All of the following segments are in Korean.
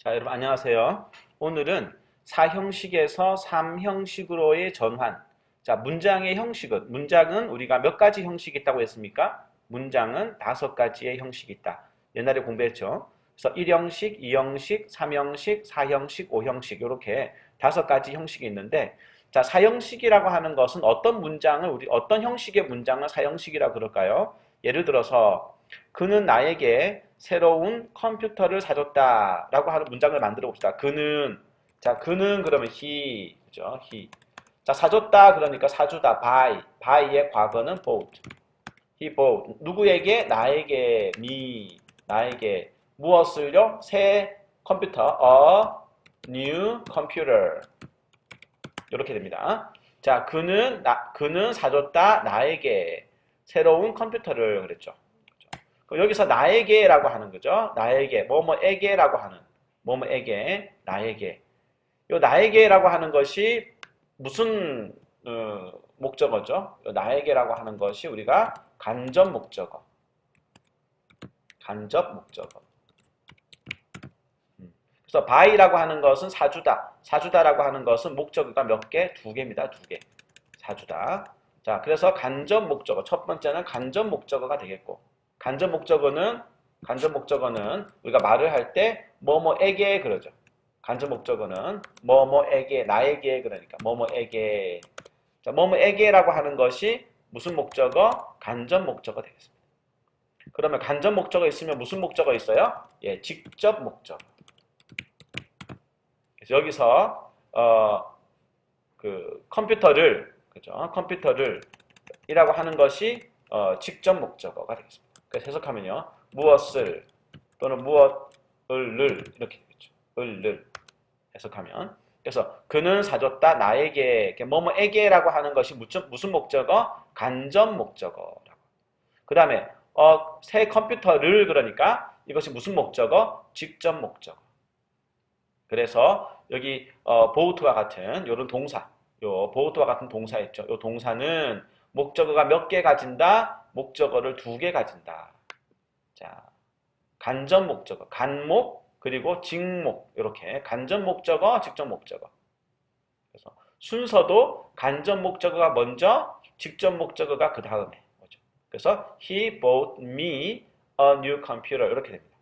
자, 여러분 안녕하세요. 오늘은 4형식에서 3형식으로의 전환. 자, 문장의 형식은, 문장은 우리가 몇 가지 형식이 있다고 했습니까? 문장은 5가지의 형식이 있다. 옛날에 공부했죠. 그래서 1형식, 2형식, 3형식, 4형식, 5형식 이렇게 5가지 형식이 있는데, 자, 4형식이라고 하는 것은 어떤 문장을 어떤 형식의 문장을 4형식이라고 그럴까요? 예를 들어서 그는 나에게 새로운 컴퓨터를 사줬다 라고 하는 문장을 만들어 봅시다. 그는 그러면 he, 그죠? he. 자, 사줬다 그러니까 사주다, buy의 과거는 bought. he bought. 누구에게? 나에게, me, 나에게. 무엇을요? 새 컴퓨터, a new computer. 이렇게 됩니다. 자, 그는 사줬다, 나에게 새로운 컴퓨터를 그랬죠. 여기서 나에게라고 하는 거죠. 나에게, 뭐뭐에게라고 하는, 뭐뭐에게, 나에게. 요 나에게라고 하는 것이 무슨 목적어죠? 요 나에게라고 하는 것이 우리가 간접 목적어. 간접 목적어. 그래서 buy라고 하는 것은 사주다. 사주다라고 하는 것은 목적어가 몇 개? 2개입니다. 2개. 사주다. 자, 그래서 간접 목적어. 첫 번째는 간접 목적어가 되겠고, 간접 목적어는 우리가 말을 할 때 뭐뭐에게 그러죠. 간접 목적어는 뭐뭐에게, 나에게 그러니까 뭐뭐에게. 자, 뭐뭐에게라고 하는 것이 무슨 목적어? 간접 목적어 되겠습니다. 그러면 간접 목적어 있으면 무슨 목적어 있어요? 예, 직접 목적어. 그래서 여기서 그 컴퓨터를, 그죠? 컴퓨터를 이라고 하는 것이 직접 목적어가 되겠습니다. 그래서 해석하면요. 무엇을 또는 무엇을 이렇게 되겠죠. 을 해석하면. 그래서 그는 사줬다 나에게, 뭐뭐에게라고 하는 것이 무슨 목적어? 간접 목적어라고. 그 다음에 새 컴퓨터를 그러니까 이것이 무슨 목적어? 직접 목적어. 그래서 여기 보우트와 같은 이런 동사, 요 보우트와 같은 동사 있죠. 요 동사는 목적어가 몇 개 가진다? 목적어를 2개 가진다. 자, 간접 목적어, 간목 그리고 직목 이렇게 간접 목적어, 직접 목적어. 그래서 순서도 간접 목적어가 먼저, 직접 목적어가 그 다음에 오죠. 그래서 he bought me a new computer 이렇게 됩니다.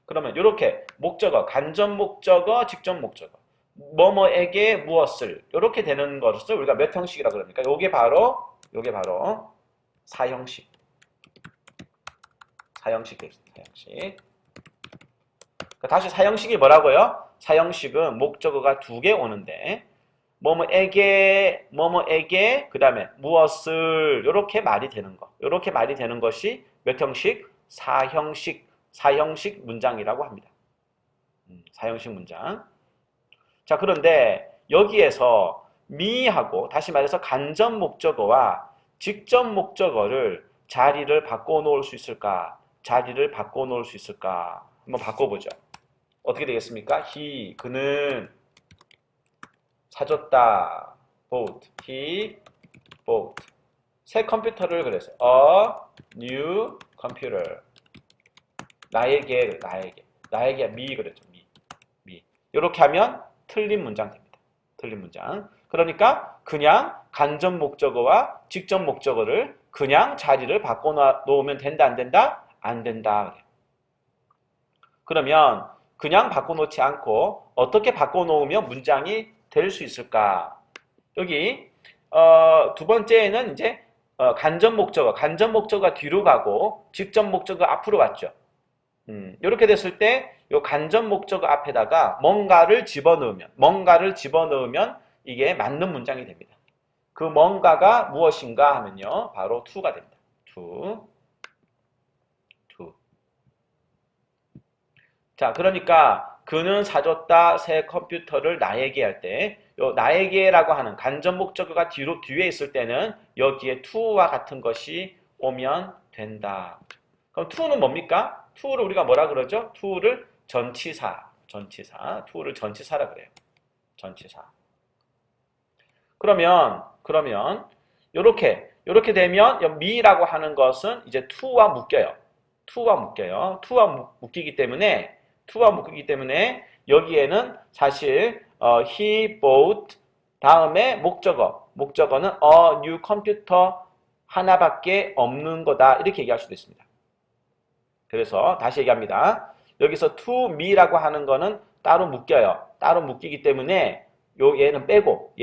그러면 이렇게 목적어, 간접 목적어, 직접 목적어, 뭐뭐에게 무엇을 이렇게 되는 것을 우리가 몇 형식이라 그럽니까? 요게 바로 4형식. 4형식 되겠습니다. 4형식. 다시 4형식이 뭐라고요? 4형식은 목적어가 2개 오는데 뭐뭐에게, 그 다음에 무엇을 이렇게 말이 되는 거. 이렇게 말이 되는 것이 몇 형식? 4형식 문장이라고 합니다. 4형식 문장. 자, 그런데 여기에서 me하고 다시 말해서 간접 목적어와 직접 목적어를 자리를 바꿔놓을 수 있을까? 자리를 바꿔놓을 수 있을까? 한번 바꿔보죠. 어떻게 되겠습니까? he, 그는 사줬다. bought, he bought. 새 컴퓨터를 그랬어요. a new computer. 나에게, me 그랬죠. me. 이렇게 하면 틀린 문장 됩니다. 틀린 문장. 그러니까 그냥 간접 목적어와 직접 목적어를 그냥 자리를 바꿔놓으면 된다, 안 된다? 안 된다. 그러면 그냥 바꿔놓지 않고 어떻게 바꿔놓으면 문장이 될 수 있을까? 여기 2번째에는 이제 간접 목적어가 뒤로 가고 직접 목적어가 앞으로 왔죠. 이렇게 됐을 때 이 간접 목적어 앞에다가 뭔가를 집어넣으면 이게 맞는 문장이 됩니다. 그 뭔가가 무엇인가 하면요. 바로 to가 됩니다. to. 자, 그러니까 그는 사줬다 새 컴퓨터를 나에게 할 때 요 나에게라고 하는 간접 목적어가 뒤에 있을 때는 여기에 to와 같은 것이 오면 된다. 그럼 to는 뭡니까? to를 우리가 뭐라 그러죠? to를 to를 전치사라 그래요. 전치사. 그러면 요렇게 되면 me라고 하는 것은 이제 to와 묶여요. to와 묶이기 때문에 to가 묶이기 때문에 여기에는 사실 he bought 다음에 목적어는 a new computer 하나밖에 없는 거다 이렇게 얘기할 수도 있습니다. 그래서 다시 얘기합니다. 여기서 to me라고 하는 거는 따로 묶여요. 따로 묶이기 때문에 얘는 빼고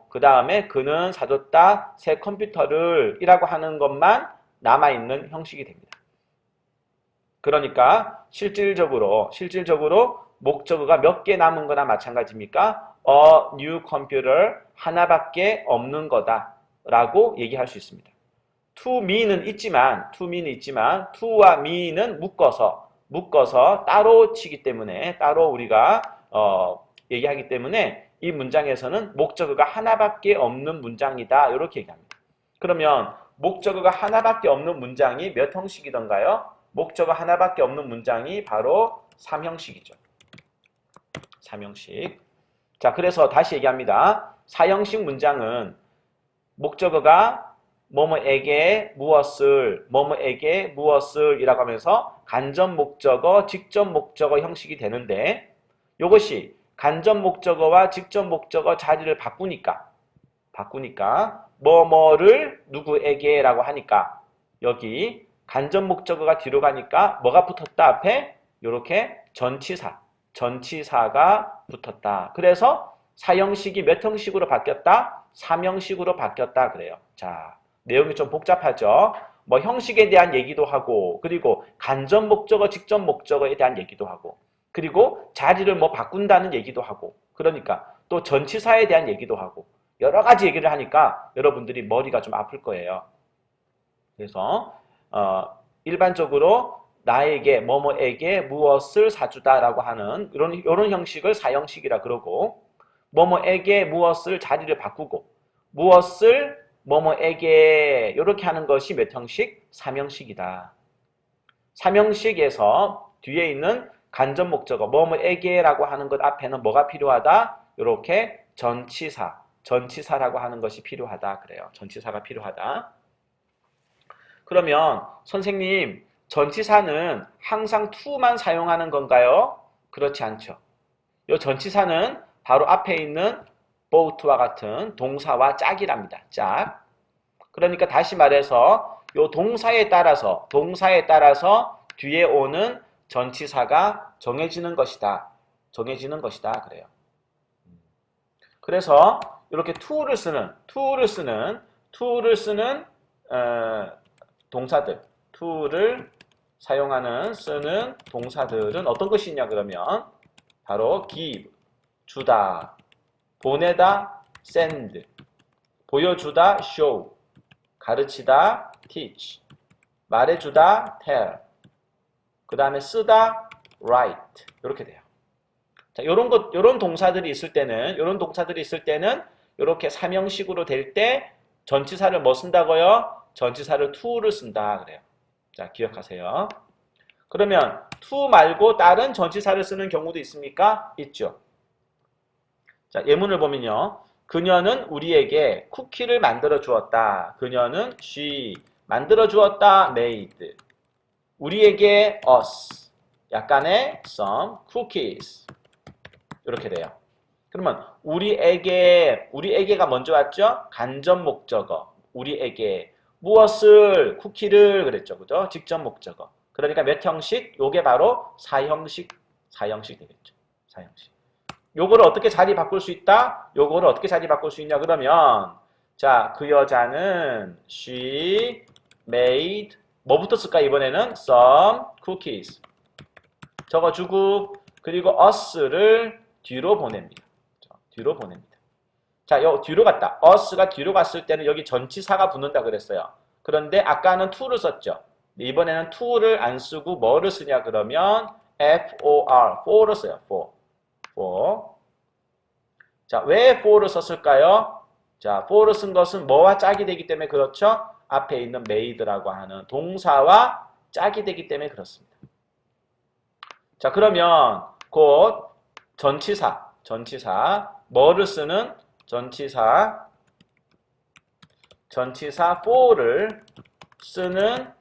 그 다음에 그는 사줬다 새 컴퓨터를 이라고 하는 것만 남아있는 형식이 됩니다. 그러니까 실질적으로 목적어가 몇 개 남은 거나 마찬가지입니까? A new computer 하나밖에 없는 거다 라고 얘기할 수 있습니다. to me는 있지만 to와 me는 묶어서 따로 치기 때문에 따로 우리가 얘기하기 때문에 이 문장에서는 목적어가 하나밖에 없는 문장이다 이렇게 얘기합니다. 그러면 목적어가 하나밖에 없는 문장이 몇 형식이던가요? 목적어 하나밖에 없는 문장이 바로 3형식이죠. 3형식. 자, 그래서 다시 얘기합니다. 4형식 문장은 목적어가 뭐뭐에게 무엇을 이라고 하면서 간접 목적어, 직접 목적어 형식이 되는데 이것이 간접 목적어와 직접 목적어 자리를 바꾸니까 뭐뭐를 누구에게 라고 하니까 여기 간접 목적어가 뒤로 가니까 뭐가 붙었다 앞에 이렇게 전치사가 붙었다. 그래서 4형식이 몇 형식으로 바뀌었다? 3형식으로 바뀌었다 그래요. 자, 내용이 좀 복잡하죠. 뭐 형식에 대한 얘기도 하고 그리고 간접 목적어, 직접 목적어에 대한 얘기도 하고 그리고 자리를 뭐 바꾼다는 얘기도 하고 그러니까 또 전치사에 대한 얘기도 하고 여러 가지 얘기를 하니까 여러분들이 머리가 좀 아플 거예요. 그래서 일반적으로 나에게 뭐뭐에게 무엇을 사주다라고 하는 이런 형식을 4형식이라 그러고 뭐뭐에게 무엇을 자리를 바꾸고 무엇을 뭐뭐에게 이렇게 하는 것이 몇 형식? 3형식이다. 3형식에서 뒤에 있는 간접 목적어 뭐뭐에게라고 하는 것 앞에는 뭐가 필요하다? 이렇게 전치사라고 하는 것이 필요하다 그래요. 전치사가 필요하다. 그러면 선생님 전치사는 항상 to만 사용하는 건가요? 그렇지 않죠. 이 전치사는 바로 앞에 있는 bought와 같은 동사와 짝이랍니다. 짝. 그러니까 다시 말해서 이 동사에 따라서 뒤에 오는 전치사가 정해지는 것이다 그래요. 그래서 이렇게 to를 쓰는 동사들, to를 쓰는 동사들은 어떤 것이냐 그러면 바로 give, 주다, 보내다, send, 보여주다, show, 가르치다, teach, 말해주다, tell, 그 다음에 쓰다, write 이렇게 돼요. 자, 요런 동사들이 있을 때는 이렇게 3형식으로 될 때 전치사를 뭐 쓴다고요? 전치사를 to를 쓴다 그래요. 자, 기억하세요. 그러면 to 말고 다른 전치사를 쓰는 경우도 있습니까? 있죠. 자, 예문을 보면요. 그녀는 우리에게 쿠키를 만들어 주었다. 그녀는 she 만들어 주었다. made. 우리에게 us 약간의 some cookies 이렇게 돼요. 그러면 우리에게가 먼저 왔죠? 간접 목적어. 우리에게 무엇을 쿠키를 그랬죠. 그죠? 직접 목적어. 그러니까 몇 형식? 요게 바로 4형식 되겠죠. 4형식. 요거를 어떻게 자리 바꿀 수 있다? 요거를 어떻게 자리 바꿀 수 있냐 그러면 자, 그 여자는 she made 뭐부터 쓸까 이번에는 some cookies 적어주고 그리고 us를 뒤로 보냅니다. 뒤로 보냅니다. 자, 요 뒤로 갔다. us가 뒤로 갔을 때는 여기 전치사가 붙는다 그랬어요. 그런데 아까는 to를 썼죠. 이번에는 to를 안 쓰고 뭐를 쓰냐 그러면 for를 써요. for. 자, 왜 for를 썼을까요? 자, for를 쓴 것은 뭐와 짝이 되기 때문에 그렇죠? 앞에 있는 made라고 하는 동사와 짝이 되기 때문에 그렇습니다. 자, 그러면 곧 전치사 뭐를 쓰는 전치사 for를 쓰는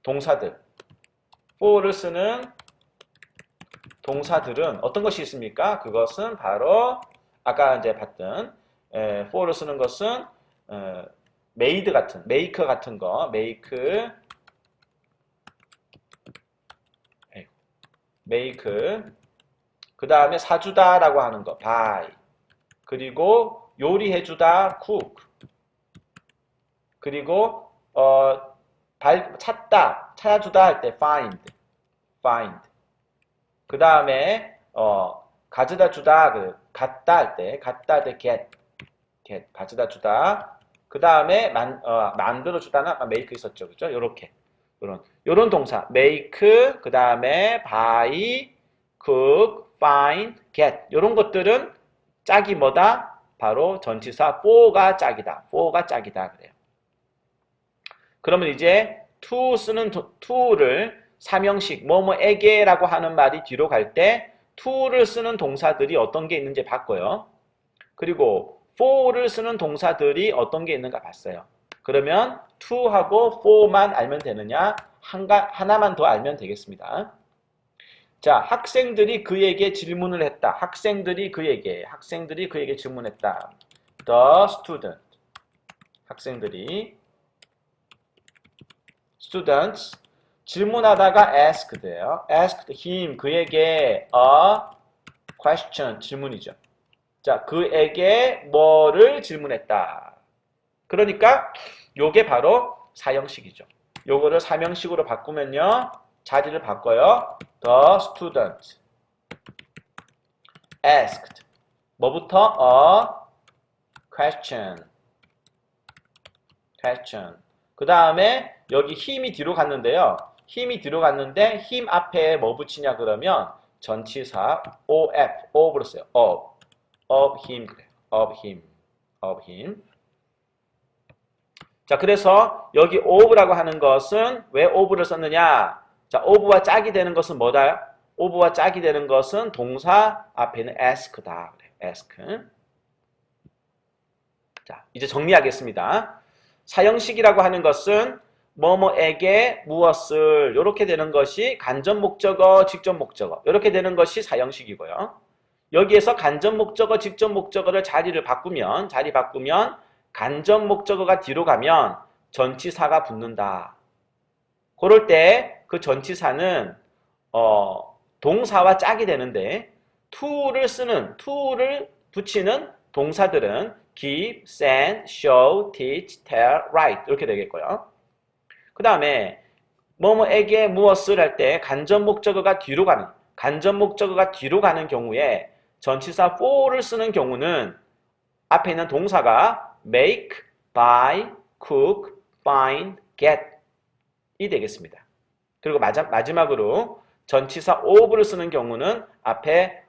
동사들 for를 쓰는 동사들은 어떤 것이 있습니까? 그것은 바로 아까 이제 봤던 for를 쓰는 것은 made 같은, make 같은 거, make, 그 다음에 사주다라고 하는 거, buy, 그리고 요리해주다, cook, 그리고 찾아주다 할 때 find. 그 다음에 가져다 주다, 갖다 할 때 get, 가져다 주다. 그 다음에 만들어 주다는 아까 make 있었죠, 그죠? 요런 동사 make, 그 다음에 buy, cook, find, get 요런 것들은 짝이 뭐다? 바로 전치사 for가 짝이다. 그래요. 그러면 이제 to를 삼형식 뭐뭐에게라고 하는 말이 뒤로 갈 때 to를 쓰는 동사들이 어떤 게 있는지 봤고요. 그리고 for를 쓰는 동사들이 어떤 게 있는가 봤어요. 그러면 to하고 for만 알면 되느냐? 하나만 더 알면 되겠습니다. 자, 학생들이 그에게 질문을 했다. 학생들이 그에게 질문했다. The student. students 질문하다가 asked예요. asked him 그에게 a question 질문이죠. 자, 그에게 뭐를 질문했다. 그러니까 요게 바로 사형식이죠. 요거를 삼형식으로 바꾸면요. 자리를 바꿔요. The student asked 뭐부터? a question. 그 다음에 여기 힘이 뒤로 갔는데요. 힘이 뒤로 갔는데 힘 앞에 뭐 붙이냐 그러면 전치사 of로 써요. of him 그래요. of him. 자, 그래서 여기 of라고 하는 것은 왜 of를 썼느냐? 자, of와 짝이 되는 것은 뭐다? of와 짝이 되는 것은 동사 앞에는 ask다. 그래요. ask. 자, 이제 정리하겠습니다. 사형식이라고 하는 것은 뭐뭐에게 무엇을 이렇게 되는 것이 간접 목적어, 직접 목적어 이렇게 되는 것이 사형식이고요. 여기에서 간접 목적어, 직접 목적어를 자리 바꾸면 간접 목적어가 뒤로 가면 전치사가 붙는다. 그럴 때 그 전치사는 동사와 짝이 되는데 to를 붙이는 동사들은 give, send, show, teach, tell, write 이렇게 되겠고요. 그 다음에 뭐뭐에게 무엇을 할 때 간접 목적어가 뒤로 가는 경우에 전치사 for를 쓰는 경우는 앞에 있는 동사가 make, buy, cook, find, get 이 되겠습니다. 그리고 마지막으로 전치사 of를 쓰는 경우는 앞에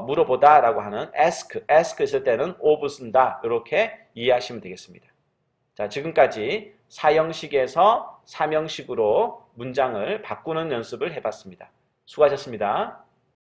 물어보다 라고 하는 ask 있을 때는 of 쓴다. 이렇게 이해하시면 되겠습니다. 자, 지금까지 사형식에서 삼형식으로 문장을 바꾸는 연습을 해봤습니다. 수고하셨습니다.